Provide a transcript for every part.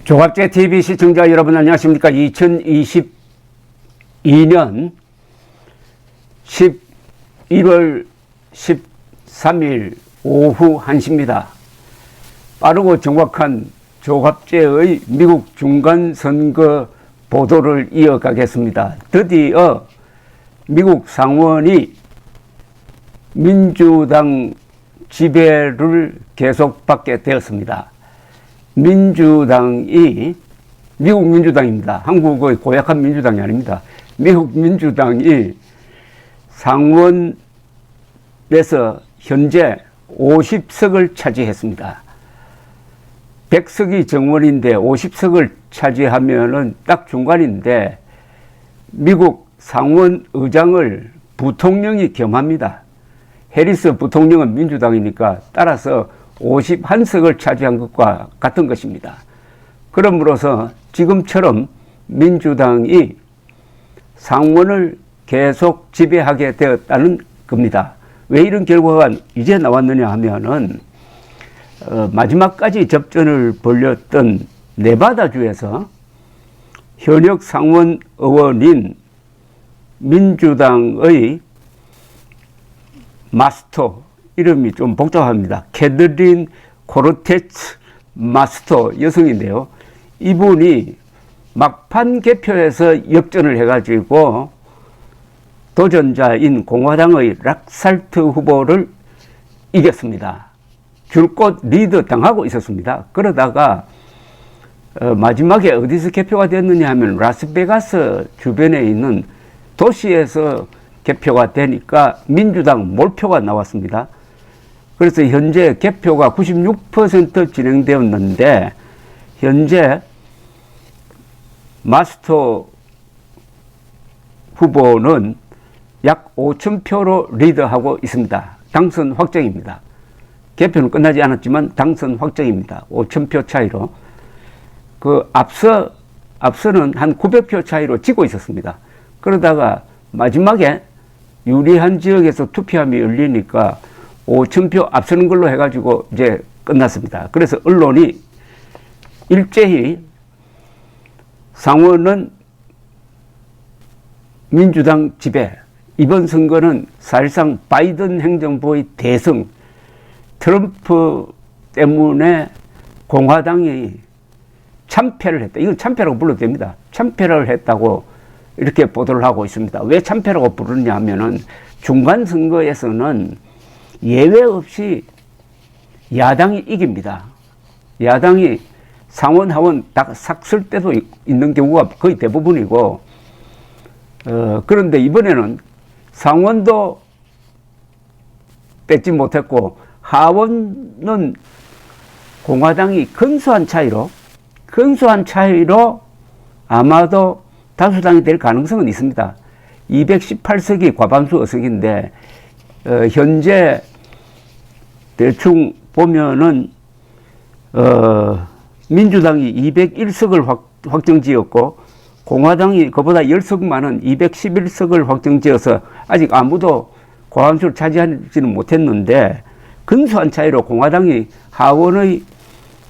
조갑제 TV 시청자 여러분 안녕하십니까. 2022년 11월 13일 오후 1시입니다. 빠르고 정확한 조갑제의 미국 중간선거 보도를 이어가겠습니다. 드디어 미국 상원이 민주당 지배를 계속받게 되었습니다. 민주당이, 미국 민주당입니다. 한국의 고약한 민주당이 아닙니다. 미국 민주당이 상원에서 현재 50석을 차지했습니다. 100석이 정원인데 50석을 차지하면은 딱 중간인데, 미국 상원 의장을 부통령이 겸합니다. 해리스 부통령은 민주당이니까 따라서 51석을 차지한 것과 같은 것입니다. 그러므로서 지금처럼 민주당이 상원을 계속 지배하게 되었다는 겁니다. 왜 이런 결과가 이제 나왔느냐 하면은 마지막까지 접전을 벌였던 네바다주에서 현역 상원 의원인 민주당의 마스터, 이름이 좀 복잡합니다. 캐들린 코르테츠 마스터 여성인데요. 이분이 막판 개표에서 역전을 해가지고 도전자인 공화당의 락살트 후보를 이겼습니다. 줄곧 리드 당하고 있었습니다. 그러다가 마지막에 어디서 개표가 됐느냐 하면 라스베가스 주변에 있는 도시에서 개표가 되니까 민주당 몰표가 나왔습니다. 그래서 현재 개표가 96% 진행되었는데, 현재 마스터 후보는 약 5,000표로 리드하고 있습니다. 당선 확정입니다. 개표는 끝나지 않았지만 당선 확정입니다. 5,000표 차이로. 앞서는 한 900표 차이로 지고 있었습니다. 그러다가 마지막에 유리한 지역에서 투표함이 열리니까 5,000표 앞서는 걸로 해가지고 이제 끝났습니다. 그래서 언론이 일제히 상원은 민주당 지배, 이번 선거는 사실상 바이든 행정부의 대승, 트럼프 때문에 공화당이 참패를 했다. 이건 참패라고 불러도 됩니다. 참패를 했다고 이렇게 보도를 하고 있습니다. 왜 참패라고 부르냐 하면은 중간선거에서는 예외 없이 야당이 이깁니다. 야당이 상원, 하원 다 싹 쓸 때도 있는 경우가 거의 대부분이고, 그런데 이번에는 상원도 뺏지 못했고, 하원은 공화당이 근소한 차이로 아마도 다수당이 될 가능성은 있습니다. 218석이 과반수 의석인데, 현재 대충 보면은 민주당이 201석을 확정지었고 공화당이 그보다 10석 많은 211석을 확정지어서 아직 아무도 과반수를 차지하지는 못했는데, 근소한 차이로 공화당이 하원의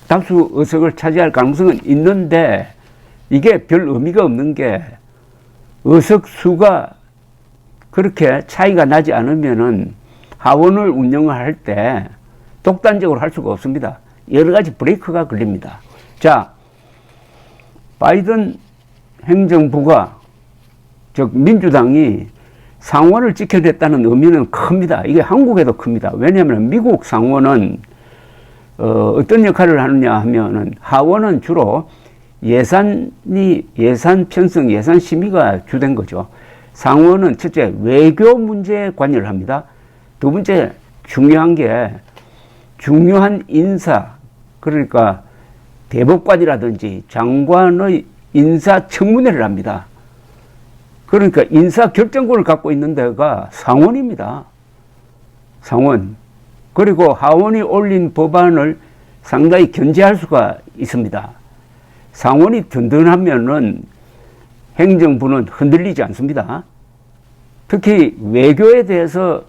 다수 의석을 차지할 가능성은 있는데, 이게 별 의미가 없는 게, 의석 수가 그렇게 차이가 나지 않으면은 하원을 운영을 할 때 독단적으로 할 수가 없습니다. 여러 가지 브레이크가 걸립니다. 자, 바이든 행정부가, 즉 민주당이 상원을 지켜냈다는 의미는 큽니다. 이게 한국에도 큽니다. 왜냐하면 미국 상원은 어떤 역할을 하느냐 하면은, 하원은 주로 예산 편성, 예산 심의가 주된 거죠. 상원은 첫째 외교 문제에 관여를 합니다. 두 번째 중요한 인사, 그러니까 대법관이라든지 장관의 인사 청문회를 합니다. 그러니까 인사 결정권을 갖고 있는 데가 상원입니다. 상원. 그리고 하원이 올린 법안을 상당히 견제할 수가 있습니다. 상원이 든든하면은 행정부는 흔들리지 않습니다. 특히 외교에 대해서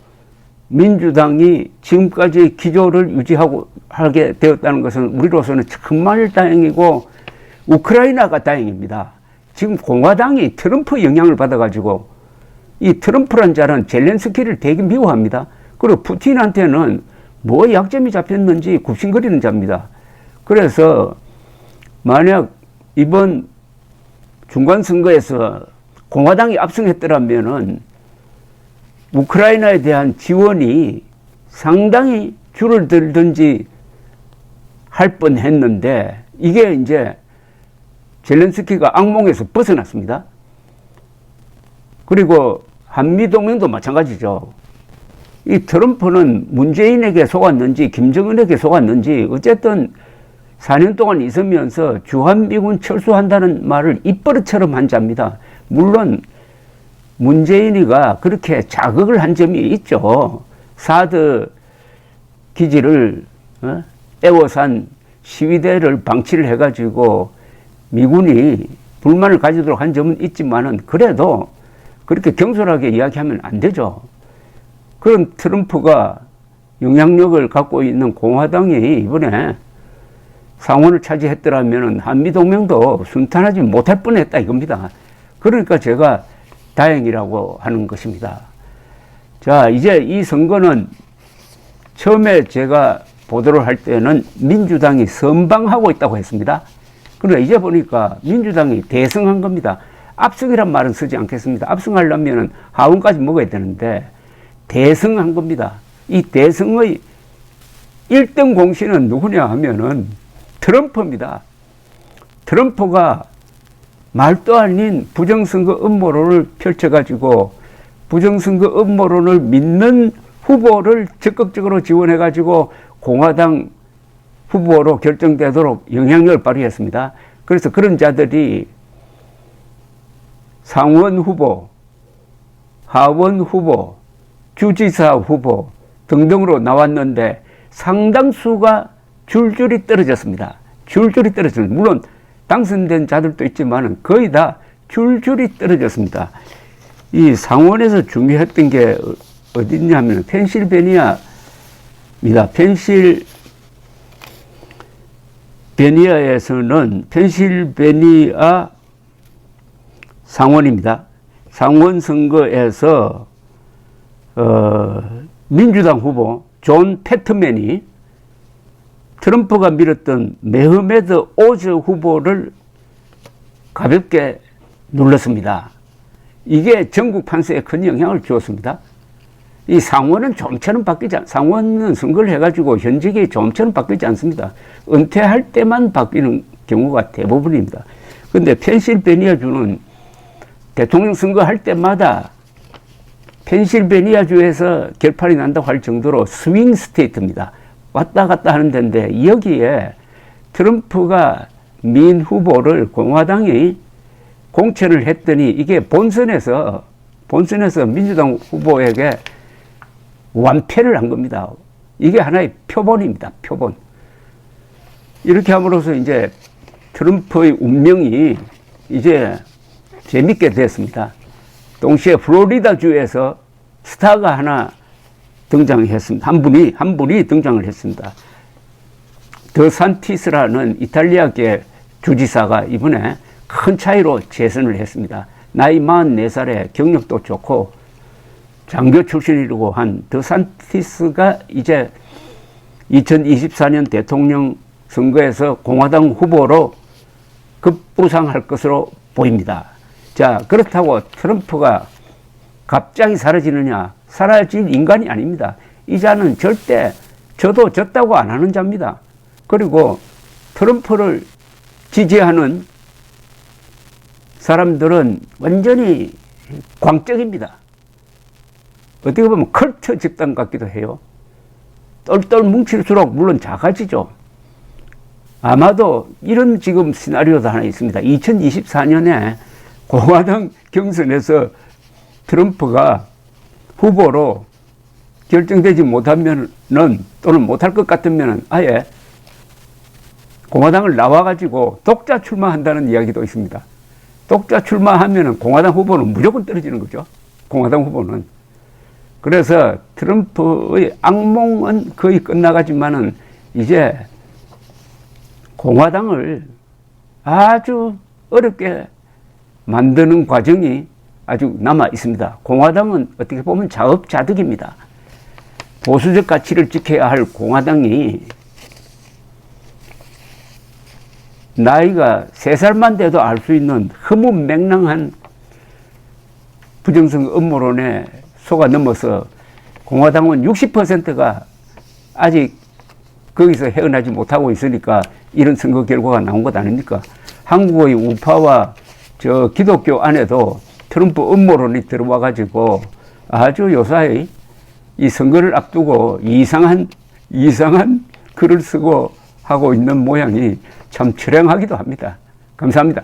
민주당이 지금까지 기조를 유지하고 하게 되었다는 것은 우리로서는 정말 다행이고 우크라이나가 다행입니다. 지금 공화당이 트럼프 영향을 받아가지고 이 트럼프란 자는 젤렌스키를 되게 미워합니다. 그리고 푸틴한테는 뭐 약점이 잡혔는지 굽신거리는 자입니다. 그래서 만약 이번 중간선거에서 공화당이 압승했더라면은 우크라이나에 대한 지원이 상당히 줄어들든지 할 뻔했는데 이게 이제 젤렌스키가 악몽에서 벗어났습니다. 그리고 한미동맹도 마찬가지죠. 이 트럼프는 문재인에게 속았는지 김정은에게 속았는지 어쨌든 4년 동안 있으면서 주한미군 철수한다는 말을 입버릇처럼 한 자입니다. 물론 문재인이가 그렇게 자극을 한 점이 있죠. 사드 기지를 애워싼 시위대를 방치를 해가지고 미군이 불만을 가지도록 한 점은 있지만은 그래도 그렇게 경솔하게 이야기하면 안 되죠. 그런 트럼프가 영향력을 갖고 있는 공화당이 이번에 상원을 차지했더라면 한미동맹도 순탄하지 못할 뻔했다 이겁니다. 그러니까 제가 다행이라고 하는 것입니다. 자, 이제 이 선거는 처음에 제가 보도를 할 때는 민주당이 선방하고 있다고 했습니다. 그러나 이제 보니까 민주당이 대승한 겁니다. 압승이란 말은 쓰지 않겠습니다. 압승하려면 하원까지 먹어야 되는데 대승한 겁니다. 이 대승의 1등 공신은 누구냐 하면은 트럼프입니다. 트럼프가 말도 아닌 부정선거 음모론을 펼쳐가지고 부정선거 음모론을 믿는 후보를 적극적으로 지원해가지고 공화당 후보로 결정되도록 영향력을 발휘했습니다. 그래서 그런 자들이 상원 후보, 하원 후보, 주지사 후보 등등으로 나왔는데 상당수가 줄줄이 떨어졌습니다. 줄줄이 떨어졌습니다. 물론 당선된 자들도 있지만 거의 다 줄줄이 떨어졌습니다. 이 상원에서 중요했던 게 어디냐면 펜실베니아입니다. 펜실베니아 상원입니다. 상원 선거에서 민주당 후보 존 패트맨이 트럼프가 밀었던 메흐메드 오즈 후보를 가볍게 눌렀습니다. 이게 전국 판세에 큰 영향을 주었습니다. 이 상원은 좀처럼 상원은 선거를 해가지고 현직이 좀처럼 바뀌지 않습니다. 은퇴할 때만 바뀌는 경우가 대부분입니다. 그런데 펜실베니아주는 대통령 선거할 때마다 펜실베니아주에서 결판이 난다고 할 정도로 스윙 스테이트입니다. 왔다 갔다 하는 데인데 여기에 트럼프가 민 후보를 공화당이 공천을 했더니 이게 본선에서 민주당 후보에게 완패를 한 겁니다. 이게 하나의 표본입니다. 표본. 이렇게 함으로써 이제 트럼프의 운명이 이제 재밌게 됐습니다. 동시에 플로리다주에서 스타가 하나 등장했습니다. 한 분이 등장을 했습니다. 더산티스라는 이탈리아계 주지사가 이번에 큰 차이로 재선을 했습니다. 나이 44살에 경력도 좋고 장교 출신이라고 한 더산티스가 이제 2024년 대통령 선거에서 공화당 후보로 급부상할 것으로 보입니다. 자, 그렇다고 트럼프가 갑자기 사라지느냐? 사라질 인간이 아닙니다. 이 자는 절대 저도 졌다고 안 하는 자입니다. 그리고 트럼프를 지지하는 사람들은 완전히 광적입니다. 어떻게 보면 컬처 집단 같기도 해요. 똘똘 뭉칠수록 물론 작아지죠. 아마도 이런 지금 시나리오도 하나 있습니다. 2024년에 공화당 경선에서 트럼프가 후보로 결정되지 못하면은 또는 못할 것 같으면은 아예 공화당을 나와가지고 독자 출마한다는 이야기도 있습니다. 독자 출마하면은 공화당 후보는 무조건 떨어지는 거죠. 공화당 후보는. 그래서 트럼프의 악몽은 거의 끝나가지만은 이제 공화당을 아주 어렵게 만드는 과정이 아주 남아 있습니다. 공화당은 어떻게 보면 자업자득입니다. 보수적 가치를 지켜야 할 공화당이 나이가 3살만 돼도 알 수 있는 허무맹랑한 부정선 음모론에 속아 넘어서 공화당은 60%가 아직 거기서 헤어나지 못하고 있으니까 이런 선거 결과가 나온 것 아닙니까? 한국의 우파와 저 기독교 안에도 트럼프 음모론이 들어와 가지고 아주 요사이 이 선거를 앞두고 이상한 글을 쓰고 하고 있는 모양이 참 철량하기도 합니다. 감사합니다.